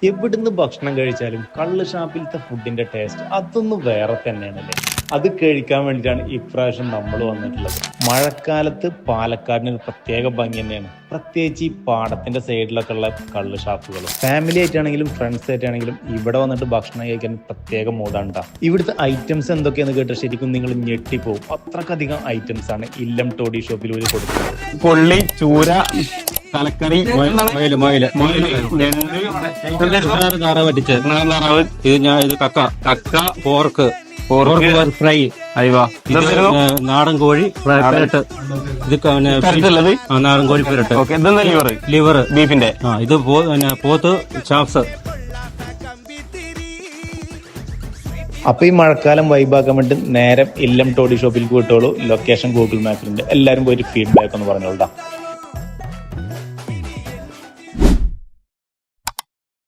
എവിടുന്ന് ഭക്ഷണം കഴിച്ചാലും കള്ള് ഷാപ്പിലത്തെ ഫുഡിന്റെ ടേസ്റ്റ് അതൊന്നും വേറെ തന്നെയാണല്ലേ. അത് കഴിക്കാൻ വേണ്ടിയിട്ടാണ് ഇപ്രാവശ്യം നമ്മൾ വന്നിട്ടുള്ളത്. മഴക്കാലത്ത് പാലക്കാടിന് ഒരു പ്രത്യേക ഭംഗി തന്നെയാണ്, പ്രത്യേകിച്ച് ഈ പാടത്തിന്റെ സൈഡിലൊക്കെ ഉള്ള കള്ള് ഷാപ്പുകൾ. ഫാമിലി ആയിട്ടാണെങ്കിലും ഫ്രണ്ട്സ് ആയിട്ടാണെങ്കിലും ഇവിടെ വന്നിട്ട് ഭക്ഷണം കഴിക്കാൻ പ്രത്യേക മൂടാണ് ട്ടോ. ഇവിടുത്തെ ഐറ്റംസ് എന്തൊക്കെയാന്ന് കേട്ടാൽ ശരിക്കും നിങ്ങൾ ഞെട്ടിപ്പോവും. അത്രക്കധികം ഐറ്റംസ് ആണ് ഇല്ലം ടോഡി ഷോപ്പിൽ ഒരു കൊടുക്കുന്നത്. പൊള്ളി, ചൂര, തലക്കറി, താറ പറ്റിച്ച് ഇത് കക്ക പോർക്ക് ഫ്രൈ, നാടൻ കോഴി പെരട്ട്, ഇത് നാടൻ കോഴി പെരട്ട്, ലിവർ ബീഫിന്റെ, ഇത് പോത്ത് ചാപ്സ്. അപ്പൊ ഈ മഴക്കാലം വൈബാക്കാൻ വേണ്ടി നേരെ ഇല്ലം ടോഡി ഷോപ്പിലേക്ക് വിട്ടോളൂ. Location Google മാപ്പിലുണ്ട്. എല്ലാവരും പോയിട്ട് ഫീഡ്ബാക്ക് ഒന്ന് പറഞ്ഞോളൂ.